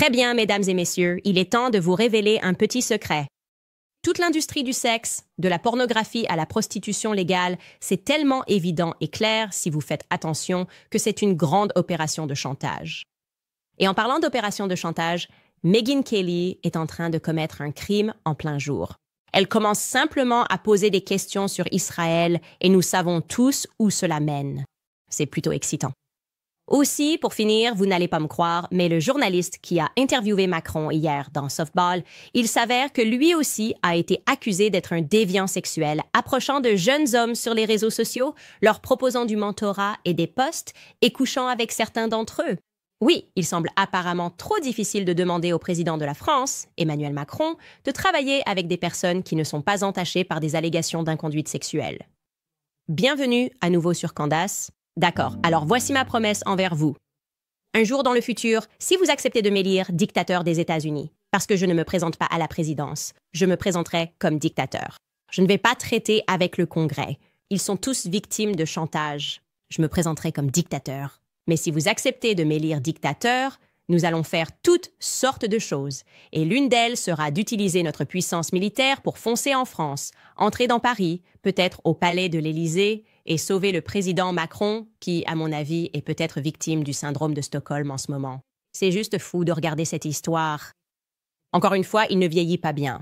Très bien, mesdames et messieurs, il est temps de vous révéler un petit secret. Toute l'industrie du sexe, de la pornographie à la prostitution légale, c'est tellement évident et clair, si vous faites attention, que c'est une grande opération de chantage. Et en parlant d'opération de chantage, Megyn Kelly est en train de commettre un crime en plein jour. Elle commence simplement à poser des questions sur Israël et nous savons tous où cela mène. C'est plutôt excitant. Aussi, pour finir, vous n'allez pas me croire, mais le journaliste qui a interviewé Macron hier dans Softball, il s'avère que lui aussi a été accusé d'être un déviant sexuel, approchant de jeunes hommes sur les réseaux sociaux, leur proposant du mentorat et des postes et couchant avec certains d'entre eux. Oui, il semble apparemment trop difficile de demander au président de la France, Emmanuel Macron, de travailler avec des personnes qui ne sont pas entachées par des allégations d'inconduite sexuelle. Bienvenue à nouveau sur Candace. D'accord, alors voici ma promesse envers vous. Un jour dans le futur, si vous acceptez de m'élire dictateur des États-Unis, parce que je ne me présente pas à la présidence, je me présenterai comme dictateur. Je ne vais pas traiter avec le Congrès. Ils sont tous victimes de chantage. Je me présenterai comme dictateur. Mais si vous acceptez de m'élire dictateur, nous allons faire toutes sortes de choses. Et l'une d'elles sera d'utiliser notre puissance militaire pour foncer en France, entrer dans Paris, peut-être au palais de l'Élysée, et sauver le président Macron, qui, à mon avis, est peut-être victime du syndrome de Stockholm en ce moment. C'est juste fou de regarder cette histoire. Encore une fois, il ne vieillit pas bien.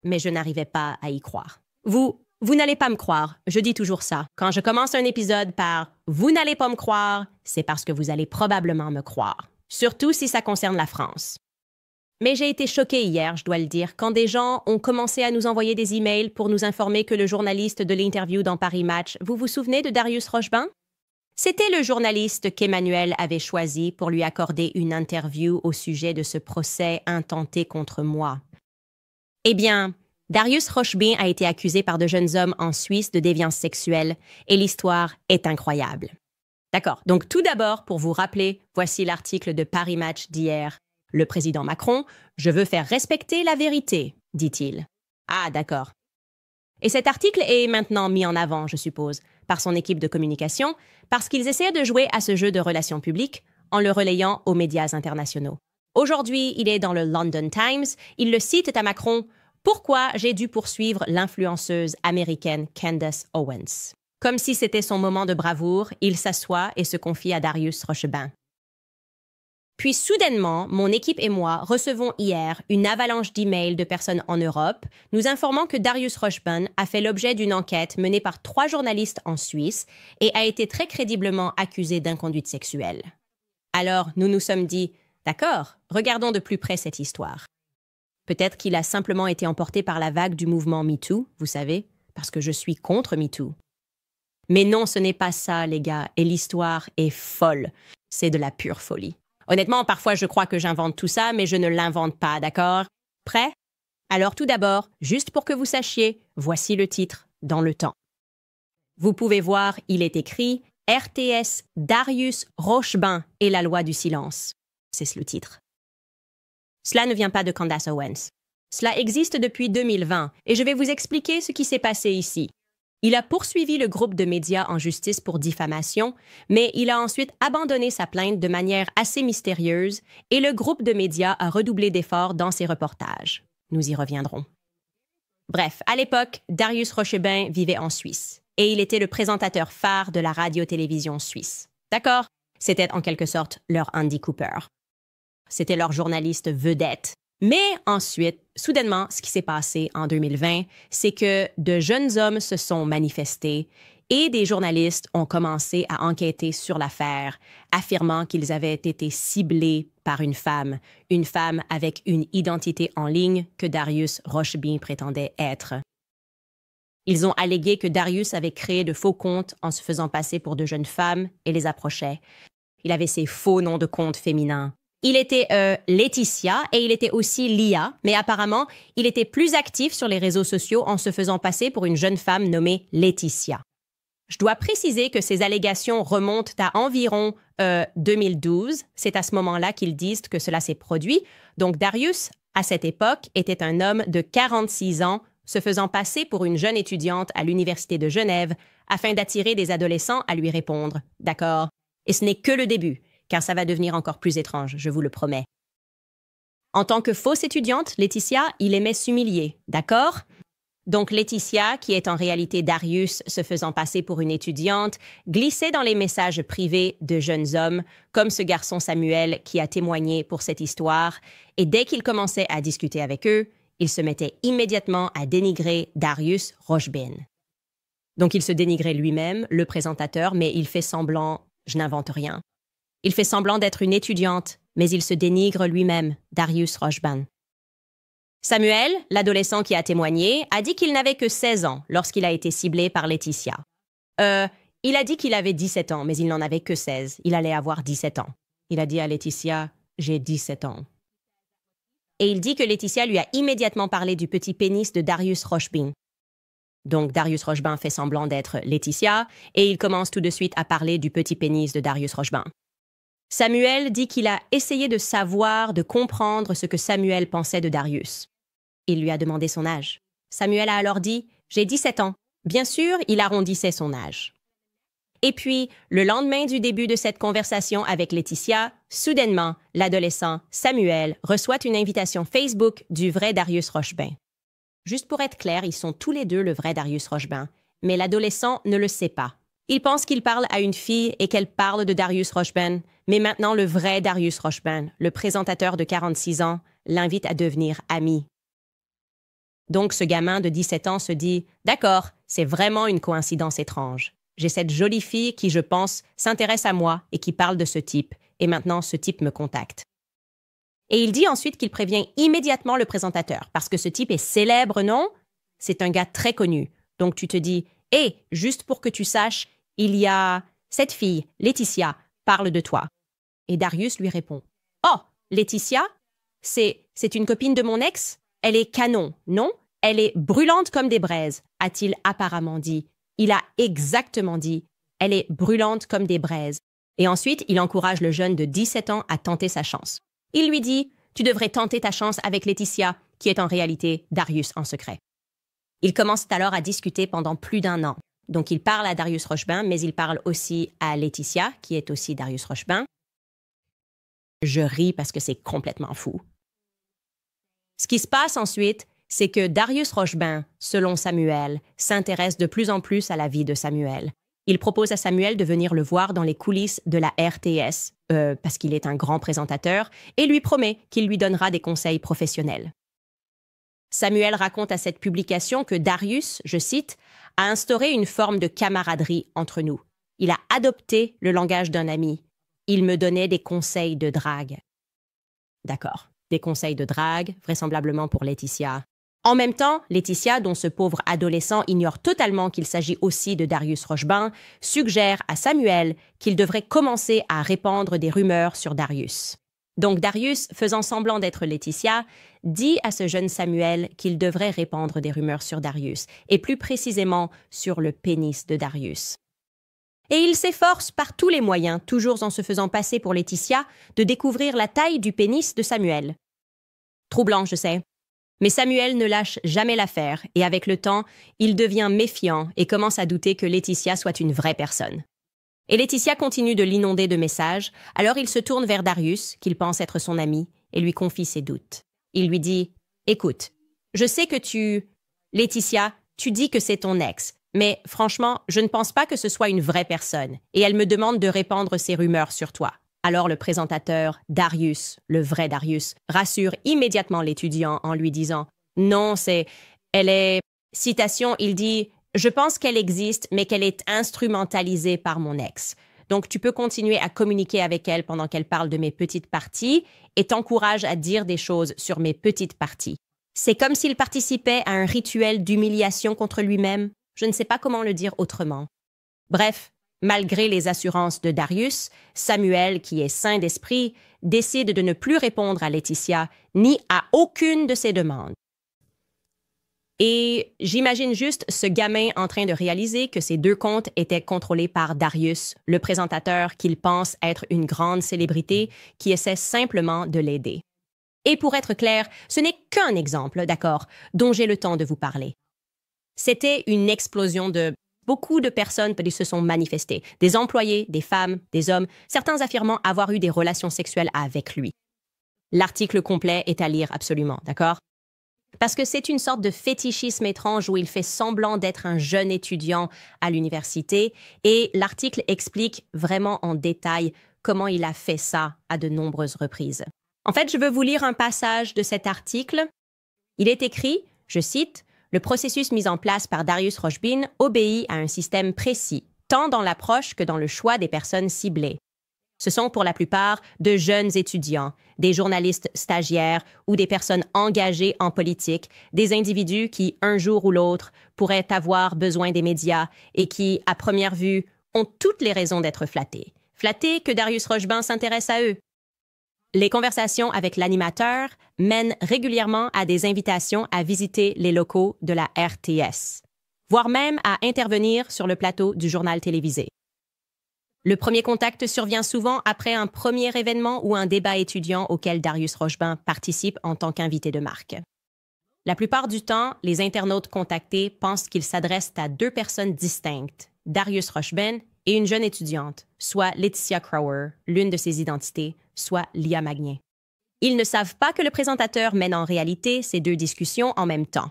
Mais je n'arrivais pas à y croire. Vous n'allez pas me croire, je dis toujours ça. Quand je commence un épisode par « vous n'allez pas me croire », c'est parce que vous allez probablement me croire. Surtout si ça concerne la France. Mais j'ai été choquée hier, je dois le dire, quand des gens ont commencé à nous envoyer des emails pour nous informer que le journaliste de l'interview dans Paris Match, vous vous souvenez de Darius Rochebin? C'était le journaliste qu'Emmanuel avait choisi pour lui accorder une interview au sujet de ce procès intenté contre moi. Eh bien, Darius Rochebin a été accusé par de jeunes hommes en Suisse de déviance sexuelle et l'histoire est incroyable. D'accord, donc tout d'abord, pour vous rappeler, voici l'article de Paris Match d'hier. Le président Macron, « Je veux faire respecter la vérité », dit-il. Ah, d'accord. Et cet article est maintenant mis en avant, je suppose, par son équipe de communication, parce qu'ils essaient de jouer à ce jeu de relations publiques en le relayant aux médias internationaux. Aujourd'hui, il est dans le London Times, il le cite à Macron « Pourquoi j'ai dû poursuivre l'influenceuse américaine Candace Owens ?» Comme si c'était son moment de bravoure, il s'assoit et se confie à Darius Rochebin. Puis soudainement, mon équipe et moi recevons hier une avalanche d'emails de personnes en Europe nous informant que Darius Rochebin a fait l'objet d'une enquête menée par 3 journalistes en Suisse et a été très crédiblement accusé d'inconduite sexuelle. Alors, nous nous sommes dit « D'accord, regardons de plus près cette histoire. » Peut-être qu'il a simplement été emporté par la vague du mouvement MeToo, vous savez, parce que je suis contre MeToo. Mais non, ce n'est pas ça, les gars, et l'histoire est folle. C'est de la pure folie. Honnêtement, parfois je crois que j'invente tout ça, mais je ne l'invente pas, d'accord? Prêt? Alors tout d'abord, juste pour que vous sachiez, voici le titre, dans le temps. Vous pouvez voir, il est écrit « RTS Darius Rochebin et la loi du silence ». C'est le titre. Cela ne vient pas de Candace Owens. Cela existe depuis 2020, et je vais vous expliquer ce qui s'est passé ici. Il a poursuivi le groupe de médias en justice pour diffamation, mais il a ensuite abandonné sa plainte de manière assez mystérieuse et le groupe de médias a redoublé d'efforts dans ses reportages. Nous y reviendrons. Bref, à l'époque, Darius Rochebin vivait en Suisse et il était le présentateur phare de la radio-télévision suisse. D'accord? C'était en quelque sorte leur Andy Cooper. C'était leur journaliste vedette. Mais ensuite, soudainement, ce qui s'est passé en 2020, c'est que de jeunes hommes se sont manifestés et des journalistes ont commencé à enquêter sur l'affaire, affirmant qu'ils avaient été ciblés par une femme avec une identité en ligne que Darius Rochebin prétendait être. Ils ont allégué que Darius avait créé de faux comptes en se faisant passer pour de jeunes femmes et les approchait. Il avait ses faux noms de comptes féminins. Il était Laetitia et il était aussi Lia, mais apparemment, il était plus actif sur les réseaux sociaux en se faisant passer pour une jeune femme nommée Laetitia. Je dois préciser que ces allégations remontent à environ 2012. C'est à ce moment-là qu'ils disent que cela s'est produit. Donc Darius, à cette époque, était un homme de 46 ans, se faisant passer pour une jeune étudiante à l'Université de Genève afin d'attirer des adolescents à lui répondre. D'accord? Et ce n'est que le début. Car ça va devenir encore plus étrange, je vous le promets. En tant que fausse étudiante, Laetitia, il aimait s'humilier, d'accord? Donc Laetitia, qui est en réalité Darius se faisant passer pour une étudiante, glissait dans les messages privés de jeunes hommes, comme ce garçon Samuel qui a témoigné pour cette histoire, et dès qu'il commençait à discuter avec eux, il se mettait immédiatement à dénigrer Darius Rochbin. Donc il se dénigrait lui-même, le présentateur, mais il fait semblant, je n'invente rien. Il fait semblant d'être une étudiante, mais il se dénigre lui-même, Darius Rochbin. Samuel, l'adolescent qui a témoigné, a dit qu'il n'avait que 16 ans lorsqu'il a été ciblé par Laetitia. Il a dit qu'il avait 17 ans, mais il n'en avait que 16. Il allait avoir 17 ans. Il a dit à Laetitia, « J'ai 17 ans. » Et il dit que Laetitia lui a immédiatement parlé du petit pénis de Darius Rochbin. Donc Darius Rochbin fait semblant d'être Laetitia, et il commence tout de suite à parler du petit pénis de Darius Rochbin. Samuel dit qu'il a essayé de savoir, de comprendre ce que Samuel pensait de Darius. Il lui a demandé son âge. Samuel a alors dit « J'ai 17 ans ». Bien sûr, il arrondissait son âge. Et puis, le lendemain du début de cette conversation avec Laetitia, soudainement, l'adolescent Samuel reçoit une invitation Facebook du vrai Darius Rochbin. Juste pour être clair, ils sont tous les deux le vrai Darius Rochbin, mais l'adolescent ne le sait pas. Il pense qu'il parle à une fille et qu'elle parle de Darius Rochbin, mais maintenant le vrai Darius Rochbin, le présentateur de 46 ans, l'invite à devenir ami. Donc ce gamin de 17 ans se dit « D'accord, c'est vraiment une coïncidence étrange. J'ai cette jolie fille qui, je pense, s'intéresse à moi et qui parle de ce type, et maintenant ce type me contacte. » Et il dit ensuite qu'il prévient immédiatement le présentateur, parce que ce type est célèbre, non? C'est un gars très connu. Donc tu te dis « Hé, juste pour que tu saches, il y a cette fille, Laetitia, parle de toi. » Et Darius lui répond « Oh, Laetitia? C'est une copine de mon ex? Elle est canon, non? Elle est brûlante comme des braises, a-t-il apparemment dit. Il a exactement dit « Elle est brûlante comme des braises. » Et ensuite, il encourage le jeune de 17 ans à tenter sa chance. Il lui dit « Tu devrais tenter ta chance avec Laetitia, qui est en réalité Darius en secret. » Ils commencent alors à discuter pendant plus d'1 an. Donc, il parle à Darius Rochbin, mais il parle aussi à Laetitia, qui est aussi Darius Rochbin. Je ris parce que c'est complètement fou. Ce qui se passe ensuite, c'est que Darius Rochbin, selon Samuel, s'intéresse de plus en plus à la vie de Samuel. Il propose à Samuel de venir le voir dans les coulisses de la RTS, parce qu'il est un grand présentateur, et lui promet qu'il lui donnera des conseils professionnels. Samuel raconte à cette publication que Darius, je cite, « a instauré une forme de camaraderie entre nous. Il a adopté le langage d'un ami. Il me donnait des conseils de drague. » D'accord, des conseils de drague, vraisemblablement pour Laetitia. En même temps, Laetitia, dont ce pauvre adolescent ignore totalement qu'il s'agit aussi de Darius Rochbin, suggère à Samuel qu'il devrait commencer à répandre des rumeurs sur Darius. Donc Darius, faisant semblant d'être Laetitia, dit à ce jeune Samuel qu'il devrait répandre des rumeurs sur Darius, et plus précisément sur le pénis de Darius. Et il s'efforce par tous les moyens, toujours en se faisant passer pour Laetitia, de découvrir la taille du pénis de Samuel. Troublant, je sais. Mais Samuel ne lâche jamais l'affaire, et avec le temps, il devient méfiant et commence à douter que Laetitia soit une vraie personne. Et Laetitia continue de l'inonder de messages, alors il se tourne vers Darius, qu'il pense être son ami, et lui confie ses doutes. Il lui dit « Écoute, je sais que Laetitia, tu dis que c'est ton ex, mais franchement, je ne pense pas que ce soit une vraie personne, et elle me demande de répandre ces rumeurs sur toi. » Alors le présentateur, Darius, le vrai Darius, rassure immédiatement l'étudiant en lui disant « Non, elle est… » Citation, il dit « Je pense qu'elle existe, mais qu'elle est instrumentalisée par mon ex. Donc tu peux continuer à communiquer avec elle pendant qu'elle parle de mes petites parties et t'encourage à dire des choses sur mes petites parties. » C'est comme s'il participait à un rituel d'humiliation contre lui-même. Je ne sais pas comment le dire autrement. Bref, malgré les assurances de Darius, Samuel, qui est sain d'esprit, décide de ne plus répondre à Laetitia ni à aucune de ses demandes. Et j'imagine juste ce gamin en train de réaliser que ces 2 comptes étaient contrôlés par Darius, le présentateur qu'il pense être une grande célébrité qui essaie simplement de l'aider. Et pour être clair, ce n'est qu'un exemple, d'accord, dont j'ai le temps de vous parler. C'était une explosion de… Beaucoup de personnes se sont manifestées, des employés, des femmes, des hommes, certains affirmant avoir eu des relations sexuelles avec lui. L'article complet est à lire absolument, d'accord? Parce que c'est une sorte de fétichisme étrange où il fait semblant d'être un jeune étudiant à l'université et l'article explique vraiment en détail comment il a fait ça à de nombreuses reprises. En fait, je veux vous lire un passage de cet article. Il est écrit, je cite, « Le processus mis en place par Darius Rochbin obéit à un système précis, tant dans l'approche que dans le choix des personnes ciblées. Ce sont pour la plupart de jeunes étudiants, des journalistes stagiaires ou des personnes engagées en politique, des individus qui, un jour ou l'autre, pourraient avoir besoin des médias et qui, à première vue, ont toutes les raisons d'être flattés. Flattés que Darius Rochbin s'intéresse à eux. Les conversations avec l'animateur mènent régulièrement à des invitations à visiter les locaux de la RTS, voire même à intervenir sur le plateau du journal télévisé. Le premier contact survient souvent après un premier événement ou un débat étudiant auquel Darius Rochbin participe en tant qu'invité de marque. La plupart du temps, les internautes contactés pensent qu'ils s'adressent à deux personnes distinctes, Darius Rochbin et une jeune étudiante, soit Laetitia Crower, l'une de ses identités, soit Lia Magnier. Ils ne savent pas que le présentateur mène en réalité ces deux discussions en même temps.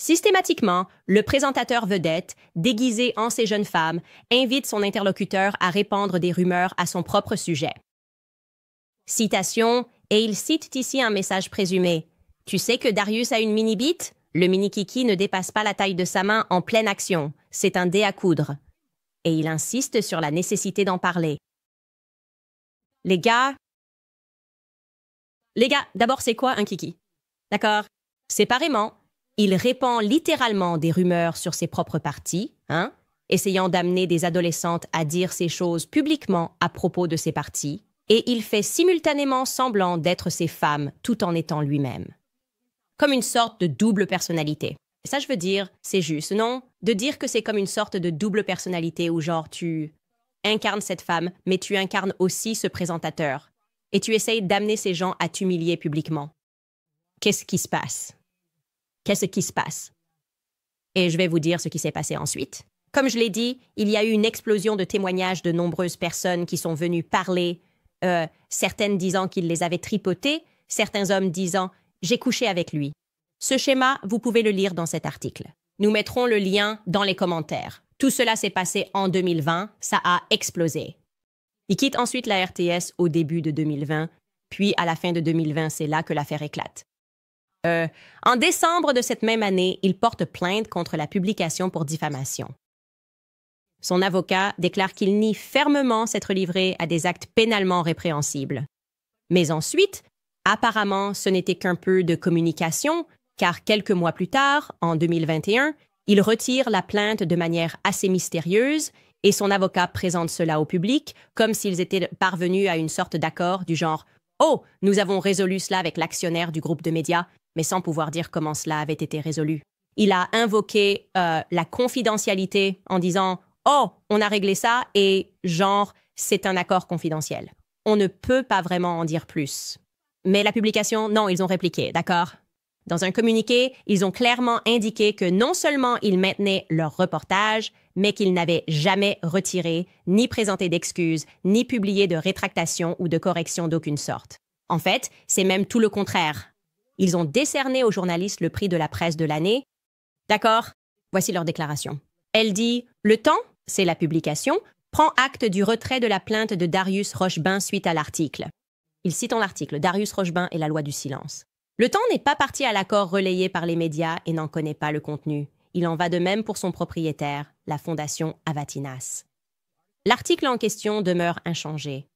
Systématiquement, le présentateur vedette, déguisé en ces jeunes femmes, invite son interlocuteur à répandre des rumeurs à son propre sujet. Citation, et il cite ici un message présumé. « Tu sais que Darius a une mini-bite? Le mini-kiki ne dépasse pas la taille de sa main en pleine action. C'est un dé à coudre. » Et il insiste sur la nécessité d'en parler. Les gars, d'abord, c'est quoi un kiki? D'accord? Séparément, il répand littéralement des rumeurs sur ses propres parties, essayant d'amener des adolescentes à dire ces choses publiquement à propos de ses parties, et il fait simultanément semblant d'être ces femmes tout en étant lui-même. Comme une sorte de double personnalité. Et ça, je veux dire, c'est juste, non? De dire que c'est comme une sorte de double personnalité où genre tu incarnes cette femme, mais tu incarnes aussi ce présentateur. Et tu essayes d'amener ces gens à t'humilier publiquement. Qu'est-ce qui se passe? Qu'est-ce qui se passe? Et je vais vous dire ce qui s'est passé ensuite. Comme je l'ai dit, il y a eu une explosion de témoignages de nombreuses personnes qui sont venues parler, certaines disant qu'ils les avaient tripotés, certains hommes disant « j'ai couché avec lui ». Ce schéma, vous pouvez le lire dans cet article. Nous mettrons le lien dans les commentaires. Tout cela s'est passé en 2020, ça a explosé. Il quitte ensuite la RTS au début de 2020, puis à la fin de 2020, c'est là que l'affaire éclate. En décembre de cette même année, il porte plainte contre la publication pour diffamation. Son avocat déclare qu'il nie fermement s'être livré à des actes pénalement répréhensibles. Mais ensuite, apparemment, ce n'était qu'un peu de communication, car quelques mois plus tard, en 2021, il retire la plainte de manière assez mystérieuse et son avocat présente cela au public comme s'ils étaient parvenus à une sorte d'accord du genre « Oh, nous avons résolu cela avec l'actionnaire du groupe de médias », mais sans pouvoir dire comment cela avait été résolu. Il a invoqué la confidentialité en disant « Oh, on a réglé ça et genre, c'est un accord confidentiel. On ne peut pas vraiment en dire plus. » Mais la publication, non, ils ont répliqué, d'accord? Dans un communiqué, ils ont clairement indiqué que non seulement ils maintenaient leur reportage, mais qu'ils n'avaient jamais retiré, ni présenté d'excuses, ni publié de rétractation ou de correction d'aucune sorte. En fait, c'est même tout le contraire. Ils ont décerné aux journalistes le prix de la presse de l'année. D'accord? Voici leur déclaration. Elle dit « Le Temps, c'est la publication, prend acte du retrait de la plainte de Darius Rochbin suite à l'article. » Ils citent l'article « Darius Rochbin et la loi du silence ». Le Temps n'est pas parti à l'accord relayé par les médias et n'en connaît pas le contenu. Il en va de même pour son propriétaire, la Fondation Avatinas. L'article en question demeure inchangé.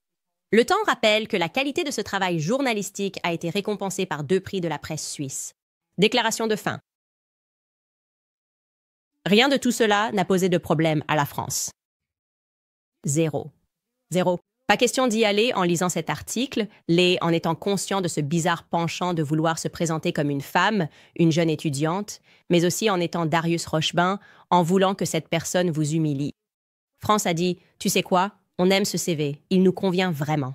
Le Temps rappelle que la qualité de ce travail journalistique a été récompensée par 2 prix de la presse suisse. Déclaration de fin. Rien de tout cela n'a posé de problème à la France. Zéro. Pas question d'y aller en lisant cet article, en étant conscient de ce bizarre penchant de vouloir se présenter comme une femme, une jeune étudiante, mais aussi en étant Darius Rochbin, en voulant que cette personne vous humilie. France a dit « Tu sais quoi? On aime ce CV, il nous convient vraiment. »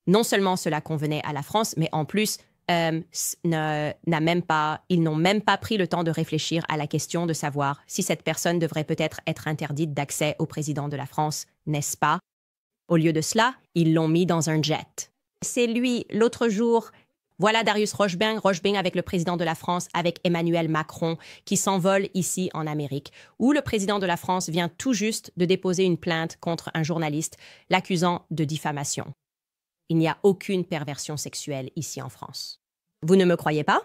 Non seulement cela convenait à la France, mais en plus, ils n'ont même pas pris le temps de réfléchir à la question de savoir si cette personne devrait peut-être être interdite d'accès au président de la France, n'est-ce pas? Au lieu de cela, ils l'ont mis dans un jet. C'est lui, l'autre jour. Voilà Darius Rochebin avec le président de la France, avec Emmanuel Macron, qui s'envole ici en Amérique, où le président de la France vient tout juste de déposer une plainte contre un journaliste, l'accusant de diffamation. Il n'y a aucune perversion sexuelle ici en France. Vous ne me croyez pas?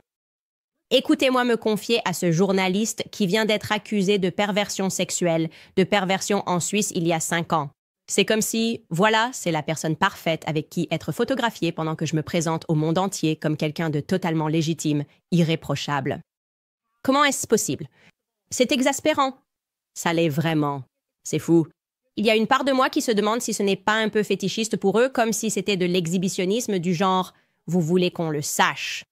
Écoutez-moi me confier à ce journaliste qui vient d'être accusé de perversion sexuelle, de perversion en Suisse il y a 5 ans. C'est comme si, voilà, c'est la personne parfaite avec qui être photographiée pendant que je me présente au monde entier comme quelqu'un de totalement légitime, irréprochable. Comment est-ce possible? C'est exaspérant. Ça l'est vraiment. C'est fou. Il y a une part de moi qui se demande si ce n'est pas un peu fétichiste pour eux, comme si c'était de l'exhibitionnisme du genre « vous voulez qu'on le sache ».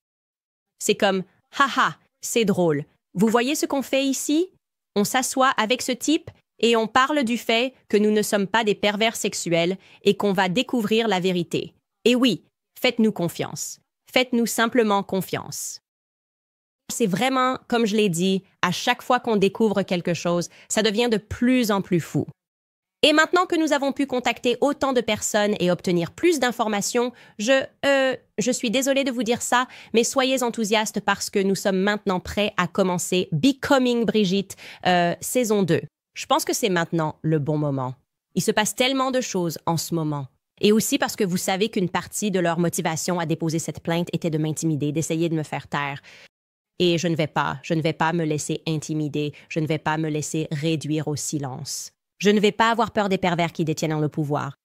C'est comme « haha, c'est drôle. Vous voyez ce qu'on fait ici? On s'assoit avec ce type et on parle du fait que nous ne sommes pas des pervers sexuels et qu'on va découvrir la vérité. Et oui, faites-nous confiance. Faites-nous simplement confiance. » C'est vraiment, comme je l'ai dit, à chaque fois qu'on découvre quelque chose, ça devient de plus en plus fou. Et maintenant que nous avons pu contacter autant de personnes et obtenir plus d'informations, je suis désolée de vous dire ça, mais soyez enthousiastes parce que nous sommes maintenant prêts à commencer Becoming Brigitte, saison 2. Je pense que c'est maintenant le bon moment. Il se passe tellement de choses en ce moment. Et aussi parce que vous savez qu'une partie de leur motivation à déposer cette plainte était de m'intimider, d'essayer de me faire taire. Et je ne vais pas me laisser intimider, je ne vais pas me laisser réduire au silence. Je ne vais pas avoir peur des pervers qui détiennent le pouvoir.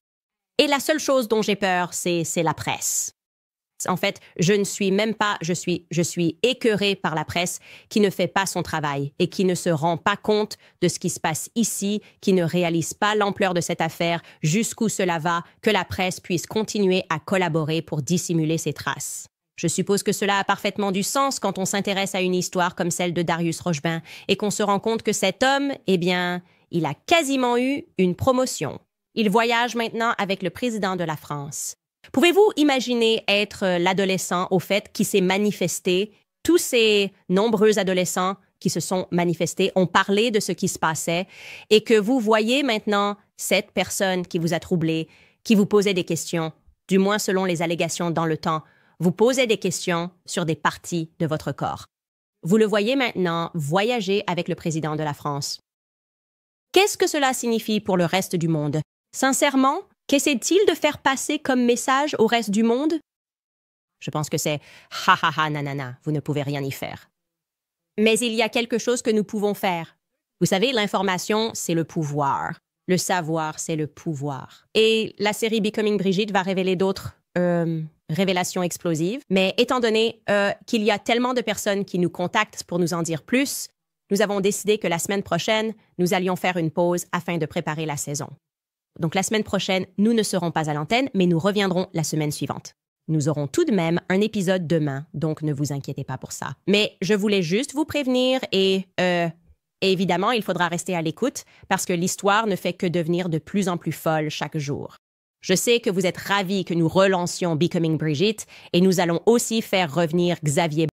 Et la seule chose dont j'ai peur, c'est la presse. En fait, je suis écœurée par la presse qui ne fait pas son travail et qui ne se rend pas compte de ce qui se passe ici, qui ne réalise pas l'ampleur de cette affaire, jusqu'où cela va, que la presse puisse continuer à collaborer pour dissimuler ses traces. Je suppose que cela a parfaitement du sens quand on s'intéresse à une histoire comme celle de Darius Rochebin et qu'on se rend compte que cet homme, eh bien, il a quasiment eu une promotion. Il voyage maintenant avec le président de la France. Pouvez-vous imaginer être l'adolescent, au fait, qui s'est manifesté? Tous ces nombreux adolescents qui se sont manifestés ont parlé de ce qui se passait et que vous voyez maintenant cette personne qui vous a troublé, qui vous posait des questions, du moins selon les allégations dans le temps, vous posait des questions sur des parties de votre corps. Vous le voyez maintenant voyager avec le président de la France. Qu'est-ce que cela signifie pour le reste du monde? Sincèrement, qu'essaie-t-il de faire passer comme message au reste du monde? Je pense que c'est « ha ha ha nanana, vous ne pouvez rien y faire ». Mais il y a quelque chose que nous pouvons faire. Vous savez, l'information, c'est le pouvoir. Le savoir, c'est le pouvoir. Et la série Becoming Brigitte va révéler d'autres révélations explosives. Mais étant donné qu'il y a tellement de personnes qui nous contactent pour nous en dire plus, nous avons décidé que la semaine prochaine, nous allions faire une pause afin de préparer la saison. Donc la semaine prochaine, nous ne serons pas à l'antenne, mais nous reviendrons la semaine suivante. Nous aurons tout de même un épisode demain, donc ne vous inquiétez pas pour ça. Mais je voulais juste vous prévenir et évidemment, il faudra rester à l'écoute parce que l'histoire ne fait que devenir de plus en plus folle chaque jour. Je sais que vous êtes ravis que nous relancions Becoming Brigitte et nous allons aussi faire revenir Xavier